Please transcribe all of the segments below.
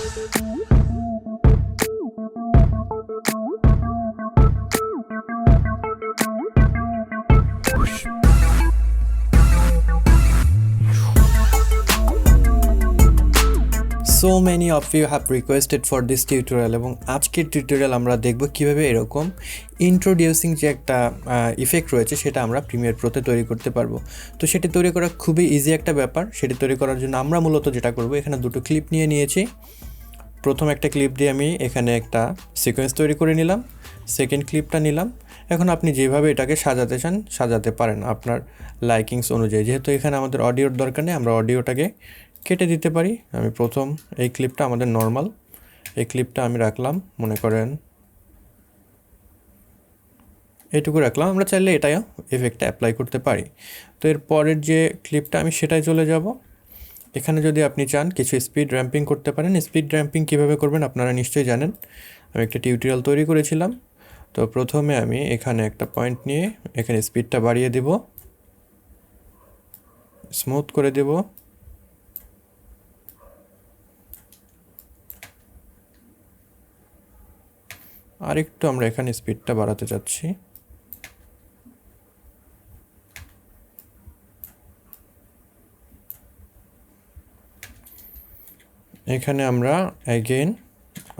So many of you have requested for this tutorial এবং আজকের tutorial আমরা দেখব কিভাবে এরকম ইন্ট্রোডিউসিং যে একটা ইফেক্ট রয়েছে সেটা আমরা প্রিমিয়ার প্রোতে তৈরি করতে পারবো। তো সেটি তৈরি করা খুবই ইজি একটা ব্যাপার। সেটি তৈরি করার জন্য আমরা মূলত যেটা করব, এখানে দুটো ক্লিপ নিয়ে নিয়েছি। প্রথম একটা ক্লিপ দিয়ে আমি এখানে একটা সিকোয়েন্স তৈরি করে নিলাম, সেকেন্ড ক্লিপটা নিলাম। এখন আপনি যেভাবে এটাকে সাজাতে চান সাজাতে পারেন আপনার লাইকিংস অনুযায়ী। যেহেতু এখানে আমাদের অডিওর দরকার নেই, আমরা অডিওটাকে কেটে দিতে পারি। আমি প্রথম এই ক্লিপটা আমাদের নর্মাল, এই ক্লিপটা আমি রাখলাম, মনে করেন এইটুকু রাখলাম। আমরা চাইলে এটাও এফেক্টটা অ্যাপ্লাই করতে পারি। তো এর পরের যে ক্লিপটা আমি সেটাই চলে যাব। এখানে যদি আপনি চান কিছু স্পিড র্যাম্পিং করতে পারেন। স্পিড র্যাম্পিং কীভাবে করবেন আপনারা নিশ্চয়ই জানেন, আমি একটা টিউটোরিয়াল তৈরি করেছিলাম। তো প্রথমে আমি এখানে একটা পয়েন্ট নিয়ে এখানে স্পিডটা বাড়িয়ে দেব, স্মুথ করে দেব। আরেকটু আমরা এখানে স্পিডটা বাড়াতে চাচ্ছি। এখানে আমরা অ্যাগেন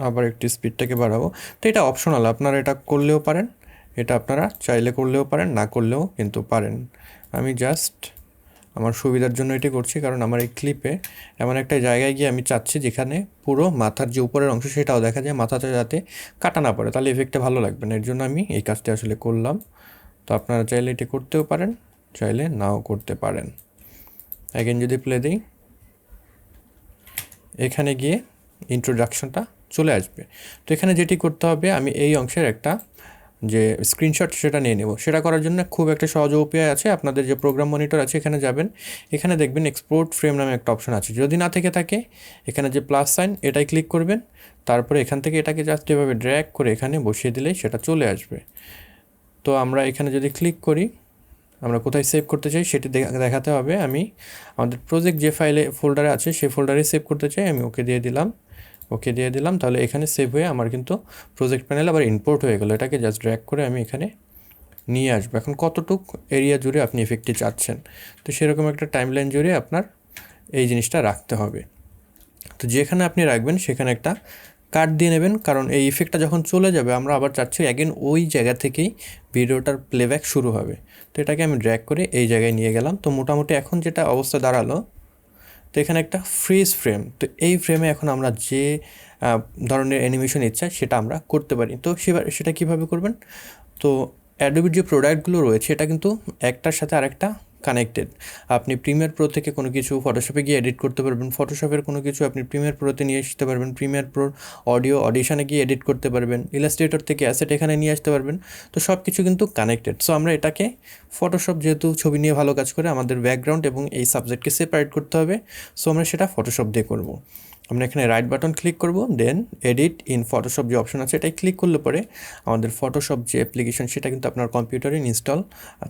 আবার একটু স্পিডটাকে বাড়াবো। তো এটা অপশনাল, আপনারা এটা করলেও পারেন, এটা আপনারা চাইলে করলেও পারেন, না করলেও কিন্তু পারেন। আমি জাস্ট আমার সুবিধার জন্য এটি করছি, কারণ আমার এই ক্লিপে এমন একটা জায়গায় গিয়ে আমি চাচ্ছি যেখানে পুরো মাথার যে উপরের অংশ সেটাও দেখা যায়, মাথাটা যাতে কাটা না পড়ে, তাহলে এফেক্টটা ভালো লাগবে না। এর জন্য আমি এই কাজটা আসলে করলাম। তো আপনারা চাইলে এটি করতেও পারেন, চাইলে নাও করতে পারেন। অ্যাগেন যদি প্লে দিই, এখানে গিয়ে ইন্ট্রোডাকশনটা চলে আসবে। তো এখানে যেটি করতে হবে, আমি এই অংশের একটা যে স্ক্রিনশট সেটা নিয়ে নেব। সেটা করার জন্য খুব একটা সহজ উপায় আছে। আপনাদের যে প্রোগ্রাম মনিটর আছে এখানে যাবেন, এখানে দেখবেন এক্সপোর্ট ফ্রেম নামে একটা অপশন আছে। যদি না থেকে থাকে এখানে যে প্লাস সাইন এটাই ক্লিক করবেন। তারপরে এখান থেকে এটাকে জাস্ট এভাবে ড্র্যাগ করে এখানে বসিয়ে দিলেই সেটা চলে আসবে। তো আমরা এখানে যদি ক্লিক করি, আমরা কোথায় সেভ করতে চাই সেটি দেখাতে হবে। আমি আমাদের প্রজেক্ট যে ফোল্ডারে আছে সেই ফোল্ডারে সেভ করতে চাই। আমি ওকে দিয়ে দিলাম, তাহলে এখানে সেভ হয়ে আমার কিন্তু প্রজেক্ট প্যানেল আবার ইম্পোর্ট হয়ে গেল। এটাকে জাস্ট ড্র্যাগ করে আমি এখানে নিয়ে আসবো। এখন কতটুক এরিয়া জুড়ে আপনি এফেক্টটি চাচ্ছেন, তো সেরকম একটা টাইমলাইন জুড়ে আপনার এই জিনিসটা রাখতে হবে। তো যেখানে আপনি রাখবেন সেখানে একটা কাট দিয়ে নেবেন, কারণ এই ইফেক্টটা যখন চলে যাবে আমরা আবার চাচ্ছি অ্যাগেন ওই জায়গা থেকেই ভিডিওটার প্লেব্যাক শুরু হবে। তো এটাকে আমি ড্র্যাগ করে এই জায়গায় নিয়ে গেলাম। তো মোটামুটি এখন যেটা অবস্থা দাঁড়ালো, তো এখানে একটা ফ্রিজ ফ্রেম। তো এই ফ্রেমে এখন আমরা যে ধরনের অ্যানিমেশন ইচ্ছা সেটা আমরা করতে পারি। তো সেটা কীভাবে করবেন, তো অ্যাডোবির যে প্রোডাক্টগুলো রয়েছে এটা কিন্তু একটার সাথে আরেকটা কানেক্টেড। আপনি প্রিমিয়ার প্রো থেকে কোনো কিছু ফটোশপে গিয়ে এডিট করতে পারবেন, ফটোশপের কোনো কিছু আপনি প্রিমিয়ার প্রোতে নিয়ে আসতে পারবেন, প্রিমিয়ার প্রোর অডিশনে গিয়ে এডিট করতে পারবেন, ইলাস্ট্রেটর থেকে অ্যাসেট এখানে নিয়ে আসতে পারবেন। তো সব কিছু কিন্তু কানেক্টেড। সো আমরা এটাকে ফটোশপ যেহেতু ছবি নিয়ে ভালো কাজ করে, আমাদের ব্যাকগ্রাউন্ড এবং এই সাবজেক্টকে সেপারেট করতে হবে। সো আমরা সেটা ফটোশপ দিয়ে করব। আমরা এখানে রাইট বাটন ক্লিক করব, দেন এডিট ইন ফটোশপ যে অপশন আছে এটাই ক্লিক করলে পরে আমাদের ফটোশপ যে অ্যাপ্লিকেশন সেটা কিন্তু আপনার কম্পিউটারে ইনস্টল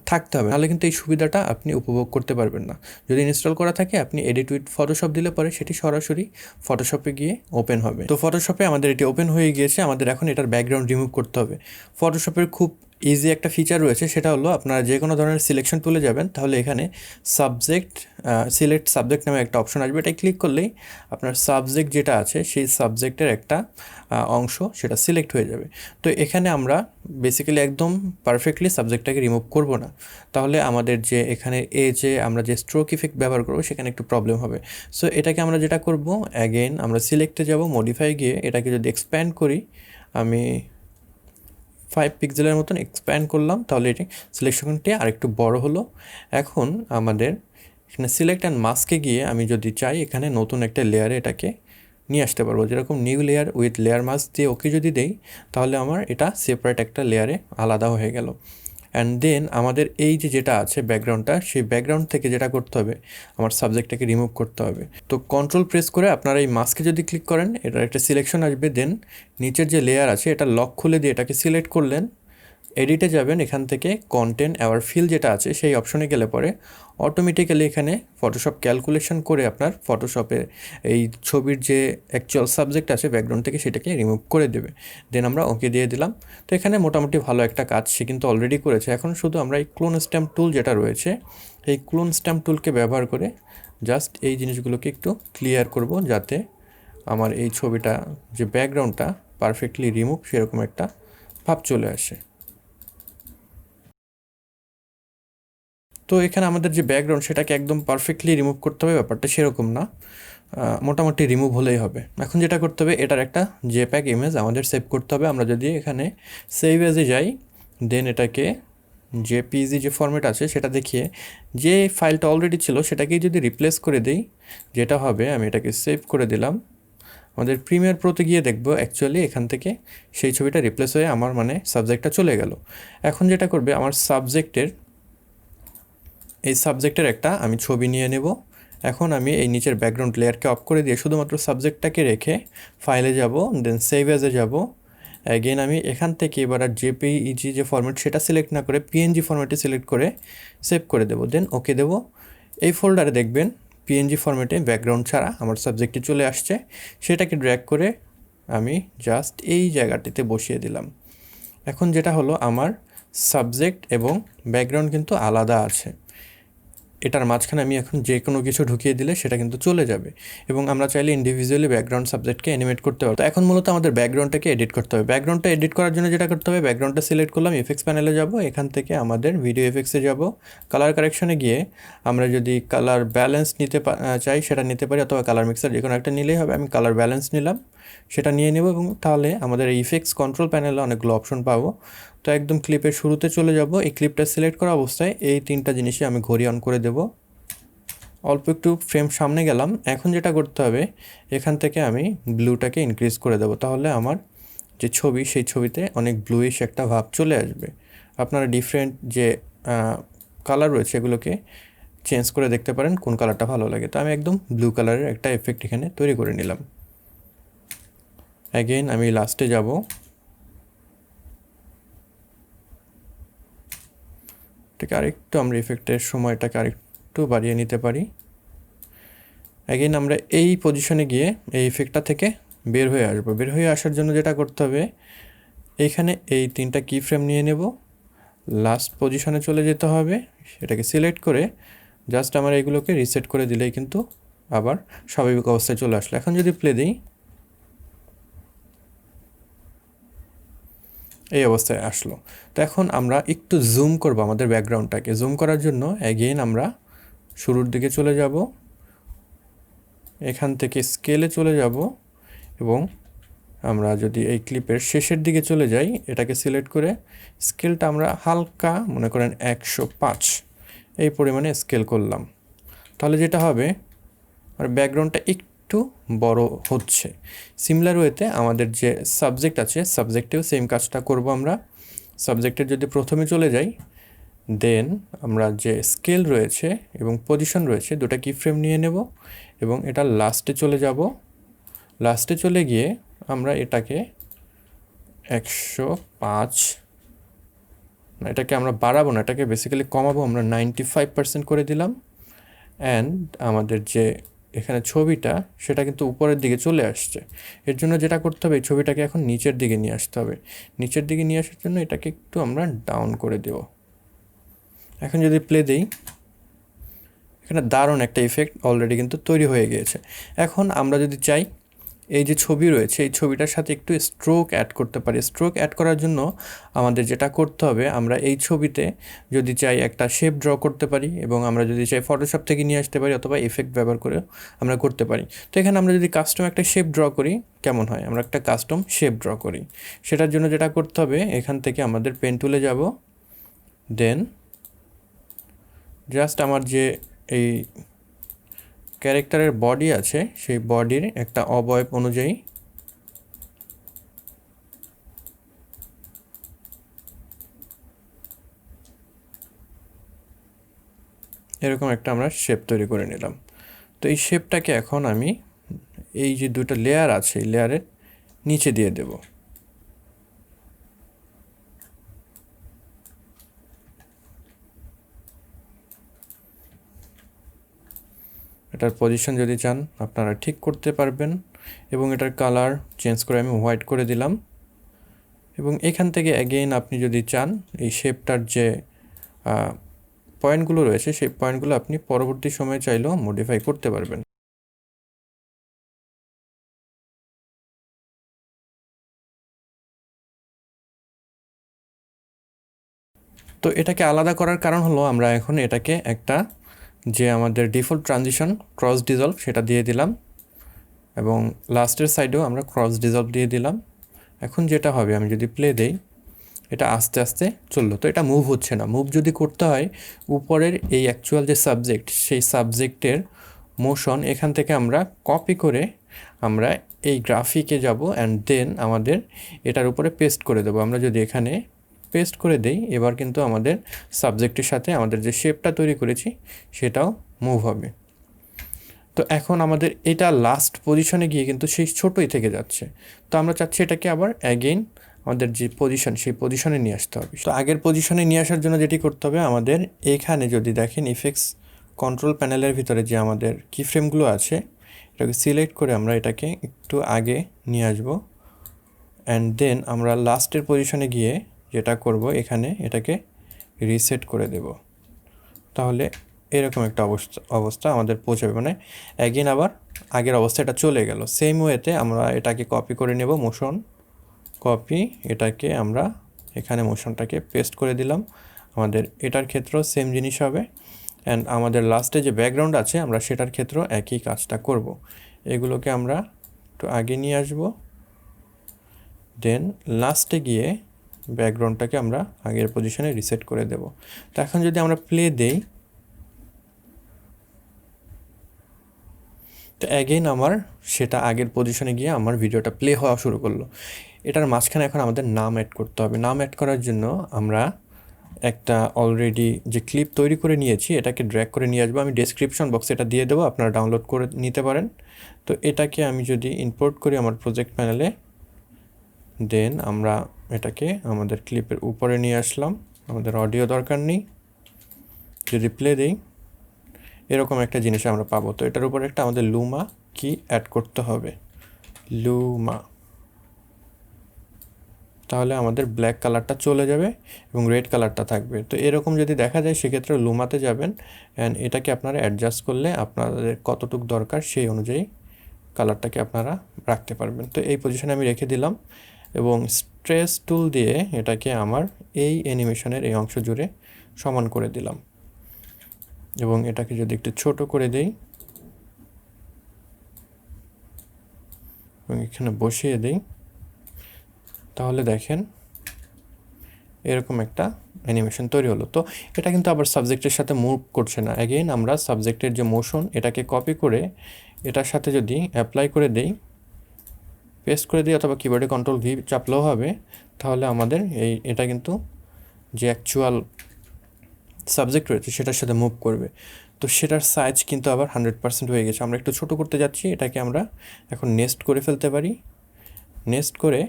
থাকতে হবে, নাহলে কিন্তু এই সুবিধাটা আপনি উপভোগ করতে পারবেন না। যদি ইনস্টল করা থাকে আপনি এডিট উইথ ফটোশপ দিলে পরে সেটি সরাসরি ফটোশপে গিয়ে ওপেন হবে। তো ফটোশপে আমাদের এটি ওপেন হয়ে গিয়েছে। আমাদের এখন এটার ব্যাকগ্রাউন্ড রিমুভ করতে হবে। ফটোশপের খুব ইজি একটা ফিচার রয়েছে, সেটা হলো আপনারা যে কোনো ধরনের সিলেকশন তুলে যাবেন, তাহলে এখানে সিলেক্ট সাবজেক্ট নামে একটা অপশন আসবে। এটাই ক্লিক করলেই আপনার সাবজেক্ট যেটা আছে সেই সাবজেক্টের একটা অংশ সেটা সিলেক্ট হয়ে যাবে। তো এখানে আমরা বেসিক্যালি একদম পারফেক্টলি সাবজেক্টটাকে রিমুভ করব না, তাহলে আমাদের যে এখানে যে আমরা যে স্ট্রোক ইফেক্ট ব্যবহার করবো সেখানে একটু প্রবলেম হবে। সো এটাকে আমরা যেটা করব, অ্যাগেন আমরা সিলেক্টে যাব, মডিফাই গিয়ে এটাকে যদি এক্সপ্যান্ড করি, আমি 5 পিক্সেলের মতন এক্সপ্যান্ড করলাম, তাহলে এটি সিলেকশনটি আরেকটু বড় হলো। এখন আমাদের এখানে সিলেক্ট অ্যান্ড মাস্কে গিয়ে আমি যদি চাই এখানে নতুন একটা লেয়ারে এটাকে নিয়ে আসতে পারবো। যেরকম new layer with layer mask দিয়ে ওকে যদি দেই, তাহলে আমার এটা সেপারেট একটা লেয়ারে আলাদা হয়ে গেল। অ্যান্ড দেন আমাদের এই যেটা আছে ব্যাকগ্রাউন্ডটা, সেই ব্যাকগ্রাউন্ড থেকে যেটা করতে হবে, আমার সাবজেক্টটাকে রিমুভ করতে হবে। তো কন্ট্রোল প্রেস করে আপনারা এই মাস্কে যদি ক্লিক করেন এটার একটা সিলেকশন আসবে, দেন নিচের যে লেয়ার আছে এটা লক খুলে দিয়ে এটাকে সিলেক্ট করলেন, এডিটে যাবেন, এখান থেকে কন্টেন্ট অ্যাওয়ার ফিল যেটা আছে সেই অপশনে গেলে পরে অটোমেটিক্যালি এখানে ফটোশপ ক্যালকুলেশন করে আপনার ফটোশপে এই ছবির যে অ্যাকচুয়াল সাবজেক্ট আছে ব্যাকগ্রাউন্ড থেকে সেটাকে রিমুভ করে দেবে। দেন আমরা ওকে দিয়ে দিলাম। তো এখানে মোটামুটি ভালো একটা কাজ সে কিন্তু অলরেডি করেছে। এখন শুধু আমরা এই ক্লোন স্ট্যাম্প টুল যেটা রয়েছে এই ক্লোন স্ট্যাম্প টুলকে ব্যবহার করে জাস্ট এই জিনিসগুলোকে একটু ক্লিয়ার করব, যাতে আমার এই ছবিটা যে ব্যাকগ্রাউন্ডটা পারফেক্টলি রিমুভ সেরকম একটা ভাব চলে আসে। তো এখানে আমাদের যে ব্যাকগ্রাউন্ড সেটাকে একদম পারফেক্টলি রিমুভ করতে হবে ব্যাপারটা সেরকম না, মোটামুটি রিমুভ হলেই হবে। এখন যেটা করতে হবে, এটার একটা জেপ্যাগ ইমেজ আমাদের সেভ করতে হবে। আমরা যদি এখানে সেভ এজে যাই, দেন এটাকে জেপিজি যে ফরম্যাট আছে সেটা দেখিয়ে যে ফাইলটা অলরেডি ছিল সেটাকেই যদি রিপ্লেস করে দিই, যেটা হবে, আমি এটাকে সেভ করে দিলাম। আমাদের প্রিমিয়ার প্রোতে গিয়ে দেখব অ্যাকচুয়ালি এখান থেকে সেই ছবিটা রিপ্লেস হয়ে আমার মানে সাবজেক্টটা চলে গেল। এখন যেটা করবে, আমার এই সাবজেক্টের একটা আমি ছবি নিয়ে নেব। এখন আমি এই নিচের ব্যাকগ্রাউন্ড লেয়ারকে অফ করে দিয়ে শুধুমাত্র সাবজেক্টটাকে রেখে ফাইলে যাব, দেন সেভ অ্যাজে যাব। অ্যাগেন আমি এখান থেকে এবার আর জেপিইজি যে ফরম্যাট সেটা সিলেক্ট না করে পিএনজি ফরম্যাটে সিলেক্ট করে সেভ করে দেবো, দেন ওকে দেবো। এই ফোল্ডারে দেখবেন পিএনজি ফরম্যাটে ব্যাকগ্রাউন্ড ছাড়া আমার সাবজেক্টটি চলে আসছে। সেটাকে ড্র্যাগ করে আমি জাস্ট এই জায়গাটিতে বসিয়ে দিলাম। এখন যেটা হলো, আমার সাবজেক্ট এবং ব্যাকগ্রাউন্ড কিন্তু আলাদা আছে। এটার মাঝখানে আমি এখন যে কোনো কিছু ঢুকিয়ে দিলে সেটা কিন্তু চলে যাবে, এবং আমরা চাইলে ইন্ডিভিজুয়ালি ব্যাকগ্রাউন্ড সাবজেক্টকে অ্যানিমেট করতে পারবো। তো এখন মূলত আমাদের ব্যাকগ্রাউন্ডটাকে এডিট করতে হবে। ব্যাকগ্রাউন্ডটা এডিট করার জন্য যেটা করতে হবে, ব্যাকগ্রাউন্ডটা সিলেক্ট করলাম, এফেক্টস প্যানেলে যাব, এখান থেকে আমাদের ভিডিও এফেক্টসে যাব, কালার কারেকশনে গিয়ে আমরা যদি কালার ব্যালেন্স নিতে চাই সেটা নিতে পারি, অথবা কালার মিক্সার যে কোনো একটা নিলেই হবে। আমি কালার ব্যালেন্স নিলাম, সেটা নিয়ে নেব, এবং তাহলে আমাদের এই ইফেক্টস কন্ট্রোল প্যানেলে অনেকগুলো অপশন পাবো। তো একদম ক্লিপের শুরুতে চলে যাব, এই ক্লিপটা সিলেক্ট করা অবস্থায় এই তিনটা জিনিসই আমি ঘড়ি অন করে দেবো। অল্প একটু ফ্রেম সামনে গেলাম। এখন যেটা করতে হবে, এখান থেকে আমি ব্লুটাকে ইনক্রিজ করে দেবো, তাহলে আমার যে ছবি সেই ছবিতে অনেক ব্লুইশ একটা ভাব চলে আসবে। আপনারা ডিফারেন্ট যে কালার রয়েছে এগুলোকে চেঞ্জ করে দেখতে পারেন কোন কালারটা ভালো লাগে। তো আমি একদম ব্লু কালারের একটা এফেক্ট এখানে তৈরি করে নিলাম। অ্যাগেন আমি লাস্টে যাব, ঠিক আরেকটু আমরা এফেক্টের সময়টাকে আরেকটু বাড়িয়ে নিতে পারি। অ্যাগেন আমরা এই পজিশনে গিয়ে এই ইফেক্টটা থেকে বের হয়ে আসবো। বের হয়ে আসার জন্য যেটা করতে হবে, এইখানে এই তিনটা কি ফ্রেম নিয়ে নেব, লাস্ট পজিশনে চলে যেতে হবে, সেটাকে সিলেক্ট করে জাস্ট আমার এইগুলোকে রিসেট করে দিলেই কিন্তু আবার স্বাভাবিক অবস্থায় চলে আসলো। এখন যদি প্লে দিই, এই অবস্থায় আসলো। তো এখন আমরা একটু জুম করব আমাদের ব্যাকগ্রাউন্ডটাকে। জুম করার জন্য অ্যাগেইন আমরা শুরুর দিকে চলে যাব, এখান থেকে স্কেলে চলে যাব, এবং আমরা যদি এই ক্লিপের শেষের দিকে চলে যাই, এটাকে সিলেক্ট করে স্কেলটা আমরা হালকা মনে করেন 105 এই পরিমাণে স্কেল করলাম। তাহলে যেটা হবে, আর ব্যাকগ্রাউন্ডটা একটু বড় হচ্ছে। সিমিলার ওয়েতে আমাদের যে সাবজেক্ট আছে সাবজেক্টেও সেম কাজটা করব আমরা। সাবজেক্টের যদি প্রথমে চলে যাই, দেন আমরা যে স্কেল রয়েছে এবং পজিশন রয়েছে দুটো কি ফ্রেম নিয়ে নেব, এবং এটা লাস্টে চলে যাব। লাস্টে চলে গিয়ে আমরা এটাকে 105 না, এটাকে আমরা বাড়াবো না, এটাকে বেসিক্যালি কমাবো, আমরা 95% করে দিলাম। অ্যান্ড আমাদের যে এখানে ছবিটা সেটা কিন্তু উপরের দিকে চলে আসছে। এর জন্য যেটা করতে হবে, এই ছবিটাকে এখন নিচের দিকে নিয়ে আসতে হবে। নিচের দিকে নিয়ে আসার জন্য এটাকে একটু আমরা ডাউন করে দেব। এখন যদি প্লে দিই, এখানে দারুণ একটা ইফেক্ট অলরেডি কিন্তু তৈরি হয়ে গিয়েছে। এখন আমরা যদি চাই এই যে ছবি রয়েছে এই ছবিটার সাথে একটু স্ট্রোক অ্যাড করতে পারি। স্ট্রোক অ্যাড করার জন্য আমাদের যেটা করতে হবে, আমরা এই ছবিতে যদি চাই একটা শেপ ড্র করতে পারি, এবং আমরা যদি চাই ফটোশপ থেকে নিয়ে আসতে পারি, অথবা এফেক্ট ব্যবহার করে আমরা করতে পারি। তো এখানে আমরা যদি কাস্টম একটা শেপ ড্র করি কেমন হয়, আমরা একটা কাস্টম শেপ ড্র করি। সেটার জন্য যেটা করতে হবে, এখান থেকে আমাদের পেন টুলে যাব, দেন জাস্ট আমার যে এই ক্যারেক্টারের বডি আছে সেই বডির একটা অবয়ব অনুযায়ী এরকম একটা আমরা শেপ তৈরি করে নিলাম। তো এই শেপটাকে এখন আমি এই যে দুটো লেয়ার আছে এই লেয়ারের নিচে দিয়ে দেব। এটার পজিশন যদি চান আপনারা ঠিক করতে পারবেন এবং এটার কালার চেঞ্জ করে আমি হোয়াইট করে দিলাম এবং এখান থেকে অ্যাগেইন আপনি যদি চান এই শেপটার যে পয়েন্টগুলো রয়েছে সেই পয়েন্টগুলো আপনি পরবর্তী সময়ে চাইলেও মডিফাই করতে পারবেন। তো এটাকে আলাদা করার কারণ হলো আমরা এখন এটাকে একটা যে আমাদের ডিফল্ট ট্রানজিশন ক্রস ডিজলভ সেটা দিয়ে দিলাম এবং লাস্টের সাইডেও আমরা ক্রস ডিজলভ দিয়ে দিলাম। এখন যেটা হবে আমি যদি প্লে দেই এটা আস্তে আস্তে চললো, তো এটা মুভ হচ্ছে না। মুভ যদি করতে হয় উপরের এই অ্যাকচুয়াল যে সাবজেক্ট সেই সাবজেক্টের মোশন এখান থেকে আমরা কপি করে আমরা এই গ্রাফিকে যাব অ্যান্ড দেন আমাদের এটার উপরে পেস্ট করে দেবো। আমরা যদি এখানে পেস্ট করে দেই এবার কিন্তু আমাদের সাবজেক্টের সাথে আমাদের যে শেপটা তৈরি করেছি সেটাও মুভ হবে। তো এখন আমাদের এটা লাস্ট পজিশনে গিয়ে কিন্তু সেই ছোটোই থেকে যাচ্ছে, তো আমরা চাচ্ছি এটাকে আবার অ্যাগেইন আমাদের যে পজিশন সেই পজিশনে নিয়ে আসতে হবে। তো আগের পজিশনে নিয়ে আসার জন্য যেটি করতে হবে আমাদের এখানে যদি দেখেন ইফেক্টস কন্ট্রোল প্যানেলের ভিতরে যে আমাদের কিফ্রেমগুলো আছে এটাকে সিলেক্ট করে আমরা এটাকে একটু আগে নিয়ে আসব অ্যান্ড দেন আমরা লাস্টের পজিশনে গিয়ে যেটা করব এখানে এটাকে রিসেট করে দেব, তাহলে এরকম একটা অবস্থা আমাদের পৌঁছাবে, মানে অ্যাগেন আবার আগের অবস্থা এটা চলে গেল। সেম ওয়েতে আমরা এটাকে কপি করে নেব, মোশন কপি, এটাকে আমরা এখানে মোশনটাকে পেস্ট করে দিলাম। আমাদের এটার ক্ষেত্রেও সেম জিনিস হবে অ্যান্ড আমাদের লাস্টে যে ব্যাকগ্রাউন্ড আছে আমরা সেটার ক্ষেত্রেও একই কাজটা করব। এগুলোকে আমরা একটু আগে নিয়ে আসব, দেন লাস্টে গিয়ে ব্যাকগ্রাউন্ডটাকে আমরা আগের পজিশনে রিসেট করে দেব। তো এখন যদি আমরা প্লে দেই তো অ্যাগেইন আমার সেটা আগের পজিশনে গিয়ে আমার ভিডিওটা প্লে হওয়া শুরু করলো। এটার মাঝখানে এখন আমাদের নাম অ্যাড করতে হবে। নাম অ্যাড করার জন্য আমরা একটা অলরেডি যে ক্লিপ তৈরি করে নিয়েছি এটাকে ড্র্যাগ করে নিয়ে আসবো। আমি ডেসক্রিপশন বক্সে এটা দিয়ে দেবো, আপনারা ডাউনলোড করে নিতে পারেন। তো এটাকে আমি যদি ইম্পোর্ট করি আমার প্রজেক্ট প্যানেলে, দেন আমরা এটাকে আমাদের ক্লিপের উপরে নিয়ে আসলাম, আমাদের অডিও দরকার নেই। যদি প্লে দিই এরকম একটা জিনিস আমরা পাবো। তো এটার উপরে একটা আমাদের লুমা কি অ্যাড করতে হবে, লুমা, তাহলে আমাদের ব্ল্যাক কালারটা চলে যাবে এবং রেড কালারটা থাকবে। তো এরকম যদি দেখা যায় সেক্ষেত্রে লুমাতে যাবেন অ্যান্ড এটাকে আপনারা অ্যাডজাস্ট করলে আপনাদের কতটুকু দরকার সেই অনুযায়ী কালারটাকে আপনারা রাখতে পারবেন। তো এই পজিশনে আমি রেখে দিলাম এবং স্ট্রেস টুল দিয়ে এটাকে আমার এই অ্যানিমেশনের এই অংশ জুড়ে সমান করে দিলাম এবং এটাকে যদি একটু ছোট করে দেই এবং এখানে বসিয়ে দিই তাহলে দেখেন এরকম একটা অ্যানিমেশন তৈরি হলো। তো এটা কিন্তু আবার সাবজেক্টের সাথে মুভ করছে না। অ্যাগেইন আমরা সাবজেক্টের যে মোশন এটাকে কপি করে এটার সাথে যদি অ্যাপ্লাই করে দেই, পেস্ট করে দিই অথবা কিবোর্ডে কন্ট্রোল ভি চাপলেও হবে, তাহলে আমাদের এটা কিন্তু যে অ্যাকচুয়াল সাবজেক্ট রয়েছে সেটার সাথে মুভ করবে। তো সেটার সাইজ কিন্তু আবার 100% হয়ে গেছে। আমরা একটু ছোট করতে যাচ্ছি, এটাকে আমরা এখন নেস্ট করে ফেলতে পারি। নেস্ট করে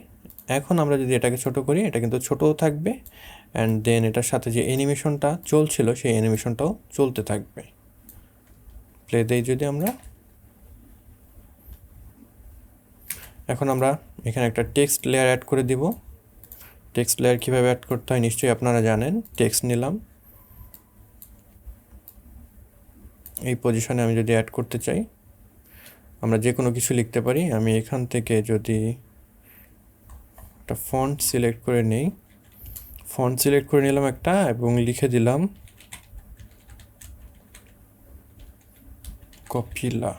এখন আমরা যদি এটাকে ছোট করি এটা কিন্তু ছোটও থাকবে অ্যান্ড দেন এটার সাথে যে অ্যানিমেশনটা চলছিল সেই অ্যানিমেশনটাও চলতে থাকবে। প্লে দেই যদি আমরা, এখন আমরা এখানে একটা টেক্সট লেয়ার অ্যাড করে দিব। টেক্সট লেয়ার কীভাবে অ্যাড করতে হয় নিশ্চয়ই আপনারা জানেন। টেক্সট নিলাম, এই পজিশনে আমি যদি অ্যাড করতে চাই আমরা যে কোনো কিছু লিখতে পারি। আমি এখান থেকে যদি একটা ফন্ট সিলেক্ট করে নেই, ফন্ট সিলেক্ট করে নিলাম একটা এবং লিখে দিলাম কপিলা,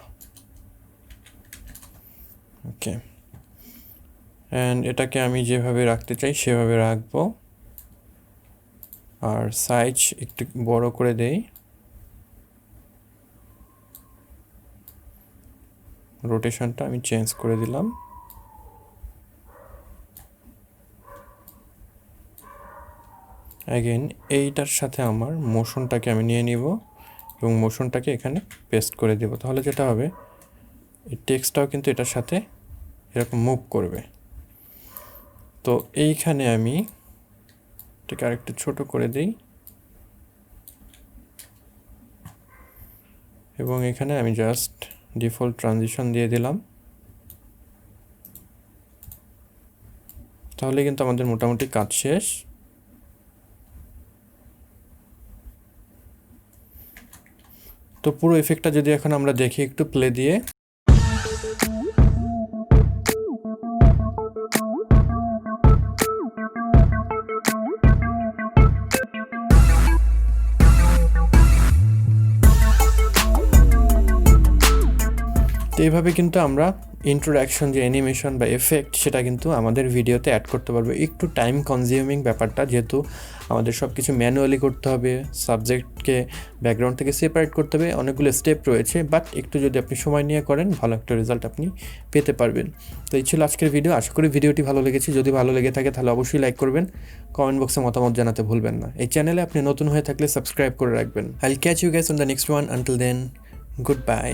ওকে। অ্যান্ড এটাকে আমি যেভাবে রাখতে চাই সেভাবে রাখবো আর সাইজ একটু বড় করে দেই, রোটেশনটা আমি চেঞ্জ করে দিলাম। অ্যাগেন এইটার সাথে আমার মোশনটাকে আমি নিয়ে নিব এবং মোশনটাকে এখানে পেস্ট করে দেব, তাহলে যেটা হবে এই টেক্সটটাও কিন্তু এটার সাথে এরকম মুভ করবে। তো এইখানে আমি এটাকে আরেকটু ছোট করে দিই এবং এখানে আমি জাস্ট ডিফল্ট ট্রানজিশন দিয়ে দিলাম। তাহলে কিন্তু আমাদের মোটামুটি কাজ শেষ। তো পুরো ইফেক্টটা যদি এখন আমরা দেখি একটু প্লে দিয়ে, তো এইভাবে কিন্তু আমরা ইন্ট্রোডাকশন যে অ্যানিমেশন বা এফেক্ট সেটা কিন্তু আমাদের ভিডিওতে অ্যাড করতে পারবো। একটু টাইম কনজিউমিং ব্যাপারটা, যেহেতু আমাদের সব কিছু ম্যানুয়ালি করতে হবে, সাবজেক্টকে ব্যাকগ্রাউন্ড থেকে সেপারেট করতে হবে, অনেকগুলো স্টেপ রয়েছে, বাট একটু যদি আপনি সময় নিয়ে করেন ভালো একটা রেজাল্ট আপনি পেতে পারবেন। তো এই ছিল আজকের ভিডিও। আশা করি ভিডিওটি ভালো লেগেছে। যদি ভালো লেগে থাকে তাহলে অবশ্যই লাইক করবেন, কমেন্ট বক্সে মতামত জানাতে ভুলবেন না। এই চ্যানেলে আপনি নতুন হয়ে থাকলে সাবস্ক্রাইব করে রাখবেন। I will catch you guys on the next one. Until then, good bye.